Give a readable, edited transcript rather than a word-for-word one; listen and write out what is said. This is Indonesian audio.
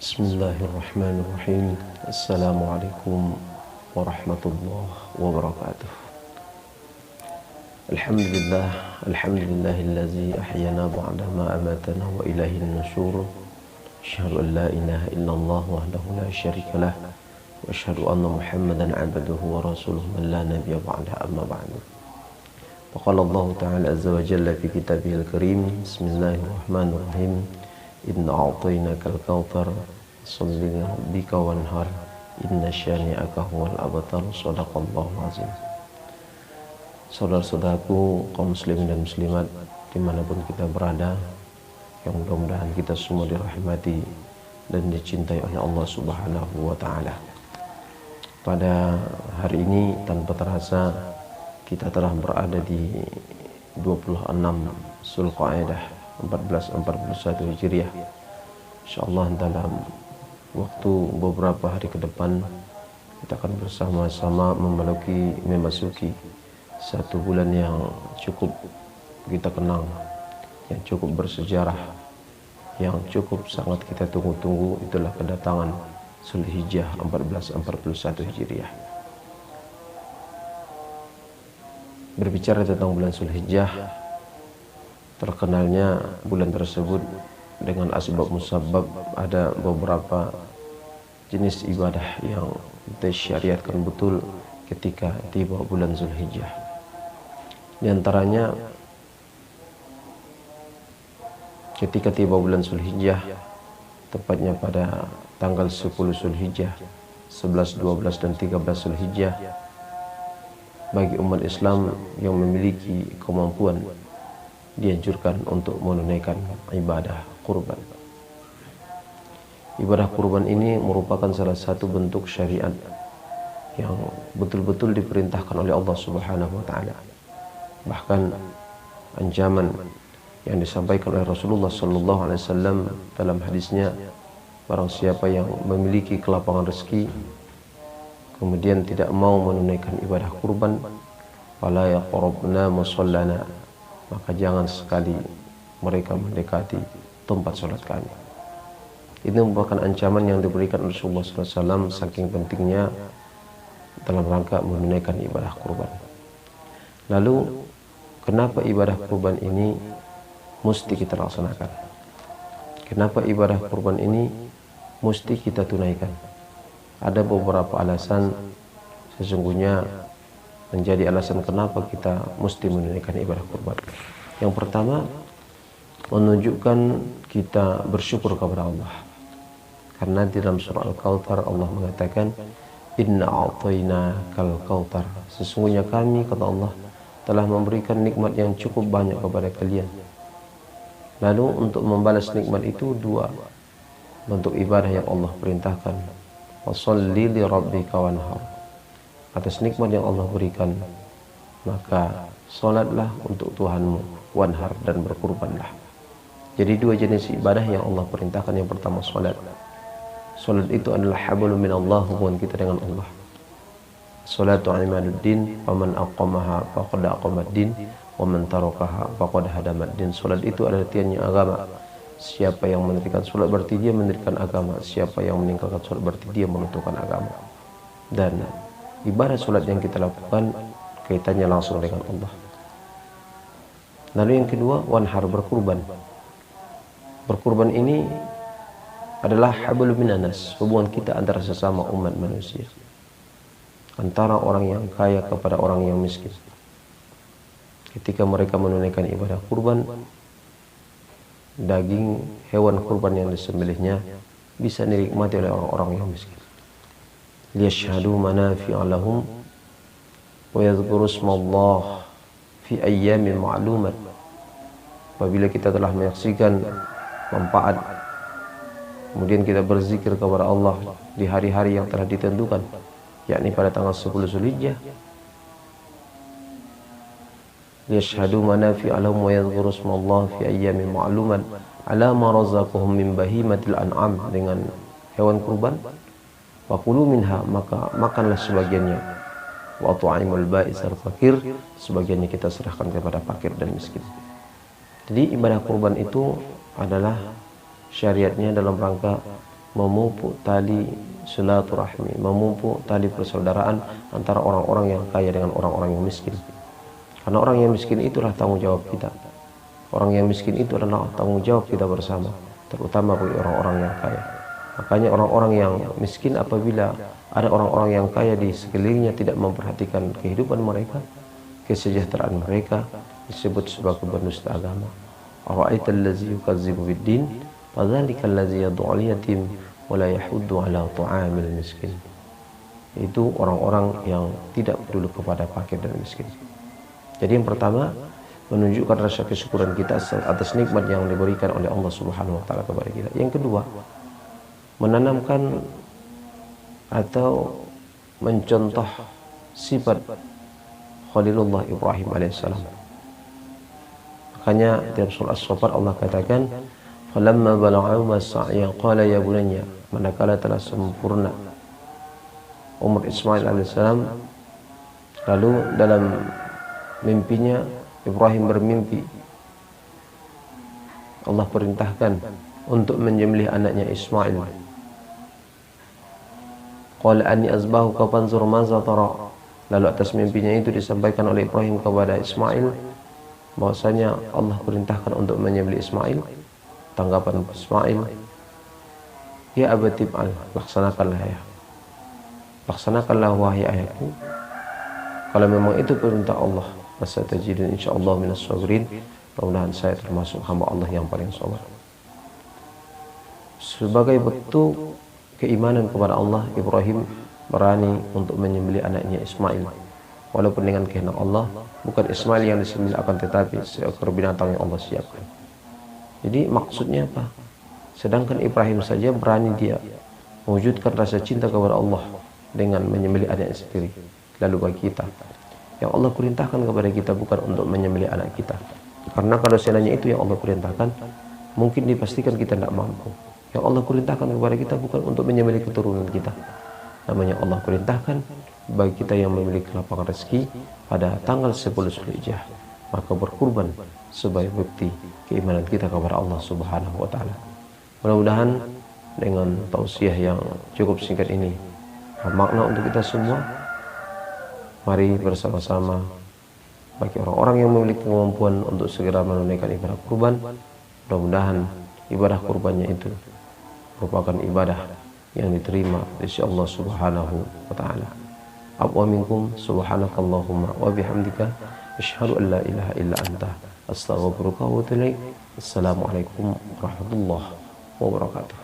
Bismillahirrahmanirrahim. Assalamualaikum warahmatullahi wabarakatuh. Alhamdulillahillazi ahyana ba'da ma amatana wa ilaihin nusyur. Asyhadu an la ilaha illallah wahdahu la syarikalah wa asyhadu anna Muhammadan 'abduhu wa rasuluhu man la nabiyya ba'da amma ba'du. Faqala Allah ta'ala azza wa jalla fi kitabihil karim. Bismillahirrahmanirrahim. Inna a'tainakal kautsar shalli li rabbika wanhar inna syani'aka huwal abtar. Shadaqallahu azim. Saudara-saudaraku kaum muslimin dan muslimat dimanapun kita berada, yang mudah-mudahan kita semua dirahmati dan dicintai oleh Allah Subhanahu wa ta'ala. Pada hari ini tanpa terasa kita telah berada di 26 Zulqa'dah 1441 Hijriah. Insyaallah dalam waktu beberapa hari ke depan kita akan bersama-sama memasuki satu bulan yang cukup kita kenang, yang cukup bersejarah, yang cukup sangat kita tunggu-tunggu. Itulah kedatangan Zulhijjah 1441 Hijriah. Berbicara tentang bulan Zulhijjah, terkenalnya bulan tersebut dengan asbab musabab, ada beberapa jenis ibadah yang disyariatkan betul ketika tiba bulan Zulhijjah. Di antaranya ketika tiba bulan Zulhijjah, tepatnya pada tanggal 10 Zulhijjah, 11, 12 dan 13 Zulhijjah, bagi umat Islam yang memiliki kemampuan dianjurkan untuk menunaikan ibadah kurban. Ibadah kurban ini merupakan salah satu bentuk syariat yang betul-betul diperintahkan oleh Allah Subhanahu wa ta'ala. Bahkan ancaman yang disampaikan oleh Rasulullah sallallahu alaihi wasallam dalam hadisnya, barang siapa yang memiliki kelapangan rezeki kemudian tidak mau menunaikan ibadah kurban, fala yaqrabna musallana, maka jangan sekali mereka mendekati tempat sholat kami. Ini merupakan ancaman yang diberikan Rasulullah SAW saking pentingnya dalam rangka menunaikan ibadah kurban. Lalu kenapa ibadah kurban ini mesti kita laksanakan? Kenapa ibadah kurban ini mesti kita tunaikan? Ada beberapa alasan sesungguhnya menjadi alasan kenapa kita mesti menunaikan ibadah kurban. Yang pertama, menunjukkan kita bersyukur kepada Allah. Karena di dalam surah Al-Kautsar Allah mengatakan, Inna a'tainakal kautsar, sesungguhnya kami, kata Allah, telah memberikan nikmat yang cukup banyak kepada kalian. Lalu untuk membalas nikmat itu dua bentuk ibadah yang Allah perintahkan. Washolli li rabbika wanhar, atas nikmat yang Allah berikan maka salatlah untuk Tuhanmu, wanhar, dan berkurbanlah. Jadi dua jenis ibadah yang Allah perintahkan. Yang pertama salat. Salat itu adalah hablum minallah, hubungan kita dengan Allah. Salatu imaduddin, faman aqamaha faqad aqamaddin, wa man tarakaha faqad hadamaddin. Salat itu adalah tiannya agama. Siapa yang mendirikan salat berarti dia mendirikan agama. Siapa yang meninggalkan salat berarti dia menentukan agama. Dan ibadah salat yang kita lakukan kaitannya langsung dengan Allah. Lalu yang kedua, wanhar, berkurban. Berkurban ini adalah hablum minanas, hubungan kita antara sesama umat manusia, antara orang yang kaya kepada orang yang miskin. Ketika mereka menunaikan ibadah kurban, daging hewan kurban yang disembelihnya bisa dinikmati oleh orang-orang yang miskin. Liyashhadu manafi'a lahum wa yadhkuru ismallah fi ayyamin ma'lumat. Apabila kita telah menyaksikan manfaat, kemudian kita berzikir kepada Allah di hari-hari yang telah ditentukan, yakni pada tanggal 10 Zulhijjah. Liyashhadu manafi'a lahum wa yadhkuru ismallah fi ayyamin ma'lumat ala ma razaqahum min bahimatil an'am, dengan hewan kurban. Fakulu minha, maka makanlah sebagiannya. Wa tu'imul ba'isal fakir, sebagiannya kita serahkan kepada fakir dan miskin. Jadi ibadah kurban itu adalah syariatnya dalam rangka memupuk tali silaturahmi, memupuk tali persaudaraan antara orang-orang yang kaya dengan orang-orang yang miskin. Karena orang yang miskin itulah tanggung jawab kita. Orang yang miskin itu adalah tanggung jawab kita bersama, terutama bagi orang-orang yang kaya. Makanya orang-orang yang miskin apabila ada orang-orang yang kaya di sekelilingnya tidak memperhatikan kehidupan mereka, kesejahteraan mereka, disebut sebagai penusta agama. Ara'aital ladzi yukazzibu biddin fadzalikal ladzi yad'ul yatim wa la yahuddu 'ala ta'amil miskin. Itu orang-orang yang tidak peduli kepada fakir dan miskin. Jadi yang pertama, menunjukkan rasa kesyukuran kita atas nikmat yang diberikan oleh Allah Subhanahu wa taala kepada kita. Yang kedua, menanamkan atau mencontoh sifat Khalilullah Ibrahim alaihissalam. Makanya dalam surah As-Saffat Allah katakan, "Falamma balagha as-sa'ya qala ya bunayya," manakala telah sempurna umur Ismail alaihissalam, lalu dalam mimpinya Ibrahim bermimpi Allah perintahkan untuk menyembelih anaknya Ismail. Qala anni azbahuka fanzur maza tara. Lalu atas mimpinya itu disampaikan oleh Ibrahim kepada Ismail bahwasanya Allah perintahkan untuk menyembelih Ismail. Tanggapan Ismail, "Ya abati fa'al," laksanakanlah ya. Laksanakanlah wahai ayahku. Kalau memang itu perintah Allah, fasatajidun insyaallah minas sabirin. Mudah-mudahan saya termasuk hamba Allah yang paling sabar. Sebagai bentuk keimanan kepada Allah, Ibrahim berani untuk menyembelih anaknya Ismail. Walaupun dengan kehendak Allah, bukan Ismail yang disembelih akan tetapi seekor binatang yang Allah siapkan. Jadi maksudnya apa? Sedangkan Ibrahim saja berani dia mewujudkan rasa cinta kepada Allah dengan menyembelih anaknya sendiri. Lalu bagi kita, yang Allah perintahkan kepada kita bukan untuk menyembelih anak kita. Karena kalau seandainya itu yang Allah perintahkan, mungkin dipastikan kita tidak mampu. Yang Allah perintahkan kepada kita bukan untuk menyembelih keturunan kita. Namanya Allah perintahkan bagi kita yang memiliki lapangan rezeki pada tanggal 10 Zulhijjah, maka berkurban sebagai bukti keimanan kita kepada Allah Subhanahu wa taala. Mudah-mudahan dengan tausiah yang cukup singkat ini bermakna untuk kita semua. Mari bersama-sama bagi orang-orang yang memiliki kemampuan untuk segera menunaikan ibadah kurban. Mudah-mudahan ibadah kurbannya itu merupakan ibadah yang diterima di sisi Allah Subhanahu wa taala. Wa minkum subhanakallahumma wa bihamdika asyhadu an la ilaha illa anta astaghfiruka wa atubu ilaik. Assalamualaikum warahmatullahi wabarakatuh.